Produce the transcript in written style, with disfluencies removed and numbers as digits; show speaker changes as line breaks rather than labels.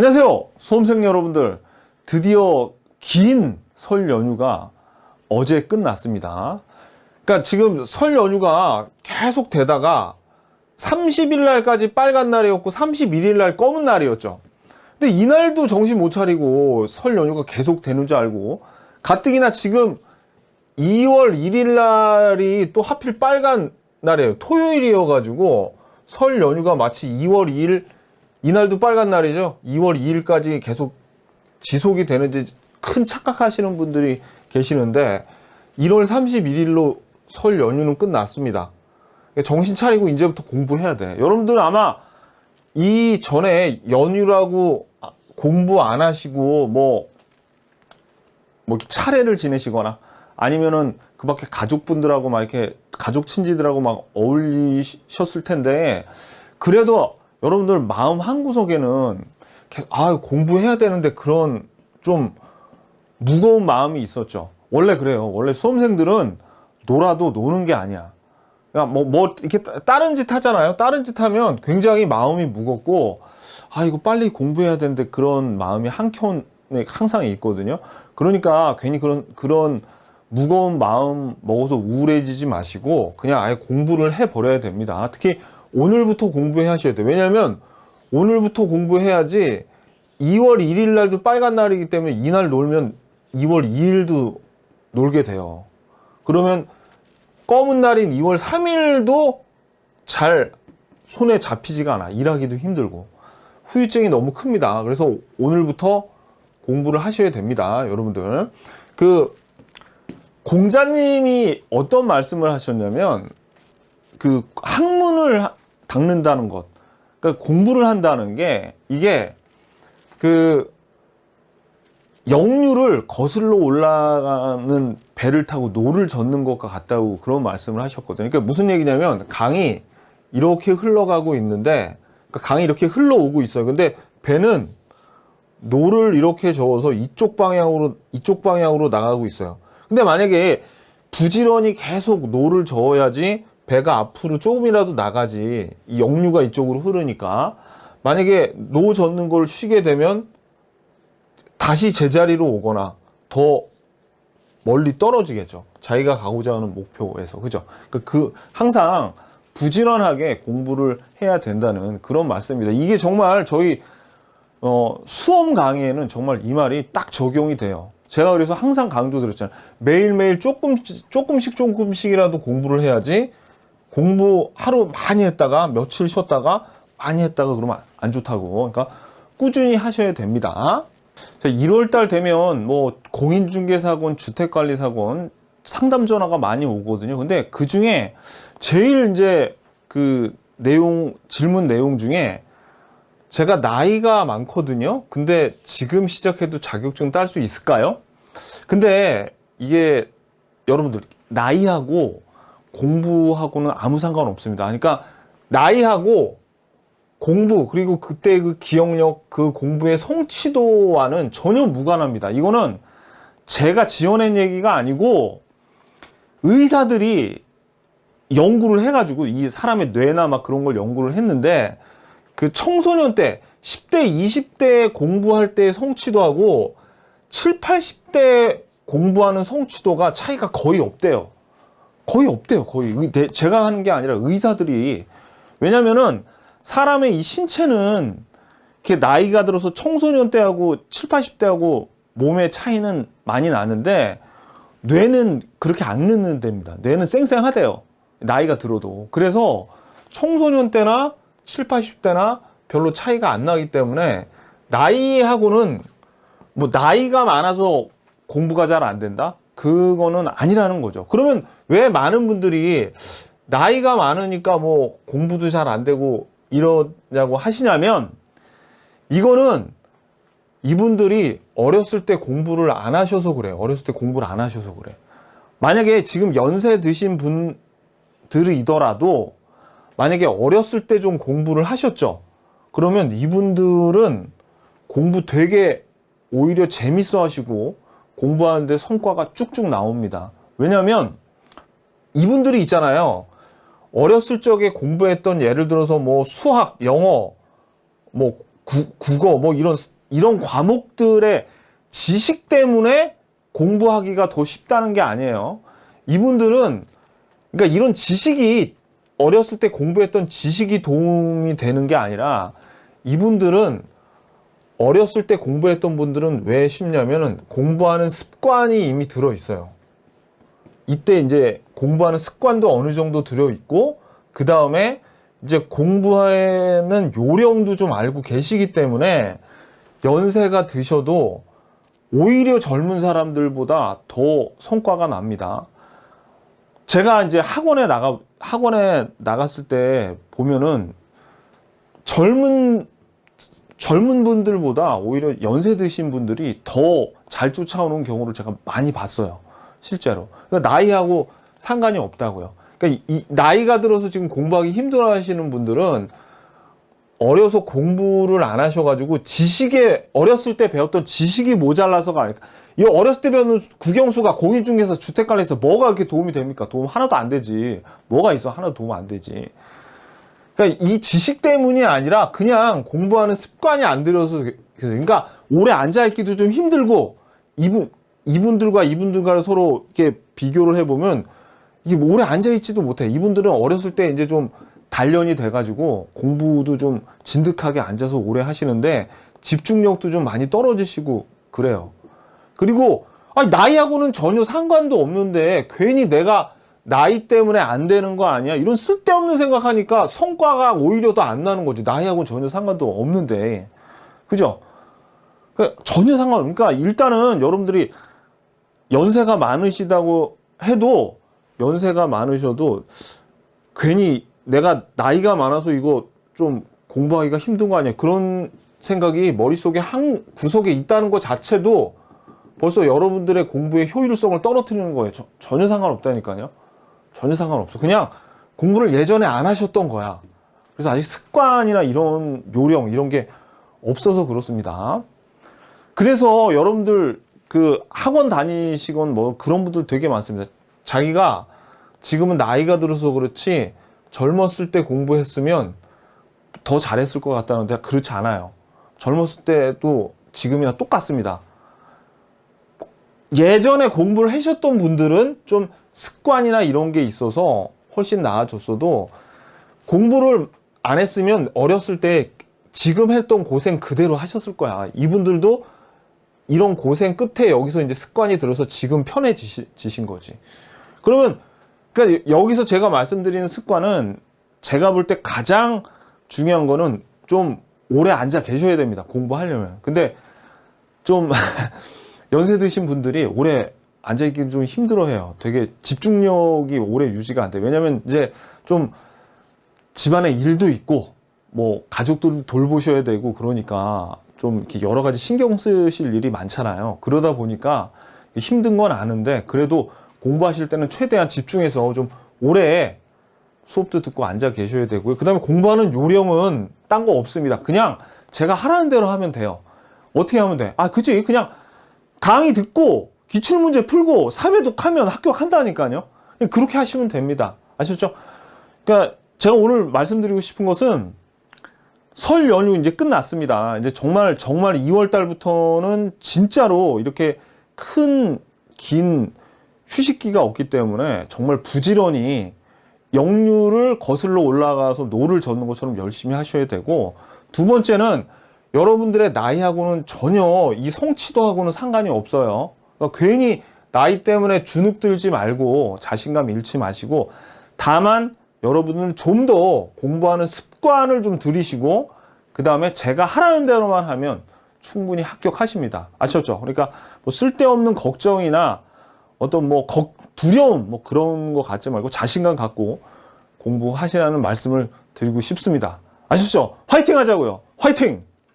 안녕하세요, 수험생 여러분들. 드디어 긴 설 연휴가 어제 끝났습니다. 그러니까 지금 설 연휴가 계속 되다가 30일 날까지 빨간 날이었고 31일 날 검은 날이었죠. 근데 이날도 정신 못 차리고 설 연휴가 계속 되는 줄 알고, 가뜩이나 지금 2월 1일 날이 또 하필 빨간 날이에요. 토요일이어가지고 설 연휴가 마치 2월 2일, 이날도 빨간 날이죠. 2월 2일까지 계속 지속이 되는지 큰 착각하시는 분들이 계시는데, 1월 31일로 설 연휴는 끝났습니다. 정신 차리고 이제부터 공부해야 돼. 여러분들은 아마 이 전에 연휴라고 공부 안 하시고 뭐 차례를 지내시거나 아니면은 그 밖에 가족분들하고 막 이렇게 가족 친지들하고 막 어울리셨을 텐데, 그래도 여러분들 마음 한구석에는 계속 공부해야 되는데 그런 좀 무거운 마음이 있었죠. 원래 그래요. 원래 수험생들은 놀아도 노는 게 아니야. 그러니까 이렇게 다른 짓 하잖아요. 다른 짓 하면 굉장히 마음이 무겁고, 이거 빨리 공부해야 되는데 그런 마음이 한켠에 항상 있거든요. 그러니까 괜히 그런 무거운 마음 먹어서 우울해지지 마시고 그냥 아예 공부를 해버려야 됩니다. 특히 오늘부터 공부하셔야 돼요. 왜냐하면 오늘부터 공부해야지 2월 1일 날도 빨간 날이기 때문에 이날 놀면 2월 2일도 놀게 돼요. 그러면 검은 날인 2월 3일도 잘 손에 잡히지가 않아. 일하기도 힘들고 후유증이 너무 큽니다. 그래서 오늘부터 공부를 하셔야 됩니다. 여러분들, 그 공자님이 어떤 말씀을 하셨냐면, 그 학문을 닦는다는 것, 그러니까 공부를 한다는 게, 이게 그 역류를 거슬러 올라가는 배를 타고 노를 젓는 것과 같다고 그런 말씀을 하셨거든요. 그러니까 무슨 얘기냐면, 강이 이렇게 흘러가고 있는데, 그러니까 강이 이렇게 흘러오고 있어요. 근데 배는 노를 이렇게 저어서 이쪽 방향으로 나가고 있어요. 근데 만약에 부지런히 계속 노를 저어야지 배가 앞으로 조금이라도 나가지, 이 역류가 이쪽으로 흐르니까. 만약에 노 젓는 걸 쉬게 되면 다시 제자리로 오거나 더 멀리 떨어지겠죠. 자기가 가고자 하는 목표에서. 그죠? 항상 부지런하게 공부를 해야 된다는 그런 말씀입니다. 이게 정말 저희 수험 강의에는 정말 이 말이 딱 적용이 돼요. 제가 그래서 항상 강조드렸잖아요. 매일매일 조금씩이라도 공부를 해야지, 공부 하루 많이 했다가 며칠 쉬었다가 많이 했다가 그러면 안 좋다고. 그러니까 꾸준히 하셔야 됩니다. 1월달 되면 뭐 공인중개사건, 주택관리사건 상담 전화가 많이 오거든요. 근데 그 중에 제일 이제 그 질문 내용 중에, 제가 나이가 많거든요. 근데 지금 시작해도 자격증 딸 수 있을까요? 근데 이게 여러분들, 나이하고 공부하고는 아무 상관없습니다. 그러니까 나이하고 공부, 그리고 그때 그 기억력, 그 공부의 성취도와는 전혀 무관합니다. 이거는 제가 지어낸 얘기가 아니고 의사들이 연구를 해가지고, 이 사람의 뇌나 막 그런 걸 연구를 했는데, 그 청소년 때 10대, 20대 공부할 때의 성취도하고 7, 80대 공부하는 성취도가 차이가 거의 없대요. 거의 없대요. 거의. 제가 하는 게 아니라 의사들이. 왜냐면은 사람의 이 신체는 이렇게 나이가 들어서 청소년 때하고 7, 80대하고 몸의 차이는 많이 나는데, 뇌는 그렇게 안 늦는답니다. 뇌는 쌩쌩하대요. 나이가 들어도. 그래서 청소년 때나 7, 80대나 별로 차이가 안 나기 때문에, 나이하고는 뭐 나이가 많아서 공부가 잘 안 된다? 그거는 아니라는 거죠. 그러면 왜 많은 분들이 나이가 많으니까 뭐 공부도 잘 안 되고 이러냐고 하시냐면, 이거는 이분들이 어렸을 때 공부를 안 하셔서 그래요. 어렸을 때 공부를 안 하셔서 그래. 만약에 지금 연세 드신 분들이더라도 만약에 어렸을 때 좀 공부를 하셨죠. 그러면 이분들은 공부 되게 오히려 재밌어 하시고 공부하는데 성과가 쭉쭉 나옵니다. 왜냐하면 이분들이 있잖아요. 어렸을 적에 공부했던, 예를 들어서 뭐 수학, 영어, 뭐 국어 뭐 이런 과목들의 지식 때문에 공부하기가 더 쉽다는 게 아니에요. 이분들은 그러니까 이런 지식이 어렸을 때 공부했던 지식이 도움이 되는 게 아니라 이분들은 어렸을 때 공부했던 분들은 왜 쉽냐면은 공부하는 습관이 이미 들어 있어요. 이때 이제 공부하는 습관도 어느 정도 들어 있고 그 다음에 이제 공부하는 요령도 좀 알고 계시기 때문에 연세가 드셔도 오히려 젊은 사람들보다 더 성과가 납니다. 제가 이제 학원에 나갔을 때 보면은 젊은 분들보다 오히려 연세 드신 분들이 더 잘 쫓아오는 경우를 제가 많이 봤어요. 실제로. 그러니까 나이하고 상관이 없다고요. 그러니까 이 나이가 들어서 지금 공부하기 힘들어 하시는 분들은 어려서 공부를 안 하셔가지고 어렸을 때 배웠던 지식이 모자라서가 아닐까. 이 어렸을 때 배우는 국영수가 공인중개사 주택관리에서 뭐가 그렇게 도움이 됩니까? 도움 하나도 안 되지. 뭐가 있어? 하나도 도움 안 되지. 그러니까 이 지식 때문이 아니라 그냥 공부하는 습관이 안 들어서 그러니까 오래 앉아있기도 좀 힘들고 이분들과 서로 이렇게 비교를 해보면 이게 뭐 오래 앉아있지도 못해. 이분들은 어렸을 때 이제 좀 단련이 돼가지고 공부도 좀 진득하게 앉아서 오래 하시는데 집중력도 좀 많이 떨어지시고 그래요. 그리고 나이하고는 전혀 상관도 없는데 괜히 내가 나이 때문에 안 되는 거 아니야? 이런 쓸데없는 생각하니까 성과가 오히려 더 안 나는 거지. 나이하고는 전혀 상관도 없는데. 그죠? 전혀 그러니까 일단은 여러분들이 연세가 많으시다고 해도 연세가 많으셔도 괜히 내가 나이가 많아서 이거 좀 공부하기가 힘든 거 아니야? 그런 생각이 머릿속에 한 구석에 있다는 것 자체도 벌써 여러분들의 공부의 효율성을 떨어뜨리는 거예요. 전혀 상관없다니까요. 전혀 상관없어. 그냥 공부를 예전에 안 하셨던 거야. 그래서 아직 습관이나 이런 요령 이런 게 없어서 그렇습니다. 그래서 여러분들 그 학원 다니시건 뭐 그런 분들 되게 많습니다. 자기가 지금은 나이가 들어서 그렇지 젊었을 때 공부했으면 더 잘했을 것 같다는데 그렇지 않아요. 젊었을 때도 지금이나 똑같습니다. 예전에 공부를 하셨던 분들은 좀 습관이나 이런 게 있어서 훨씬 나아졌어도 공부를 안 했으면 어렸을 때 지금 했던 고생 그대로 하셨을 거야. 이분들도 이런 고생 끝에 여기서 이제 습관이 들어서 지금 편해지신 거지. 그러면 그러니까 여기서 제가 말씀드리는 습관은 제가 볼 때 가장 중요한 거는 좀 오래 앉아 계셔야 됩니다. 공부하려면. 근데 좀 연세 드신 분들이 오래 앉아있기 좀 힘들어해요. 되게 집중력이 오래 유지가 안 돼. 왜냐면 이제 좀 집안에 일도 있고 뭐 가족들 돌보셔야 되고 그러니까 좀 이렇게 여러 가지 신경 쓰실 일이 많잖아요. 그러다 보니까 힘든 건 아는데 그래도 공부하실 때는 최대한 집중해서 좀 오래 수업도 듣고 앉아 계셔야 되고요. 그 다음에 공부하는 요령은 딴 거 없습니다. 그냥 제가 하라는 대로 하면 돼요. 어떻게 하면 돼? 그치? 그냥 강의 듣고 기출문제 풀고 3회독 하면 합격한다니까요. 그렇게 하시면 됩니다. 아셨죠? 그러니까 제가 오늘 말씀드리고 싶은 것은 설 연휴 이제 끝났습니다. 이제 정말 2월 달부터는 진짜로 이렇게 긴 휴식기가 없기 때문에 정말 부지런히 역류를 거슬러 올라가서 노를 젓는 것처럼 열심히 하셔야 되고, 두 번째는 여러분들의 나이하고는 전혀 이 성취도하고는 상관이 없어요. 그러니까 괜히 나이 때문에 주눅 들지 말고 자신감 잃지 마시고, 다만 여러분은 좀 더 공부하는 습관을 좀 들이시고 그 다음에 제가 하라는 대로만 하면 충분히 합격하십니다. 아셨죠? 그러니까 뭐 쓸데없는 걱정이나 어떤 뭐 두려움 뭐 그런 거 갖지 말고 자신감 갖고 공부하시라는 말씀을 드리고 싶습니다. 아셨죠? 화이팅 하자고요. 화이팅!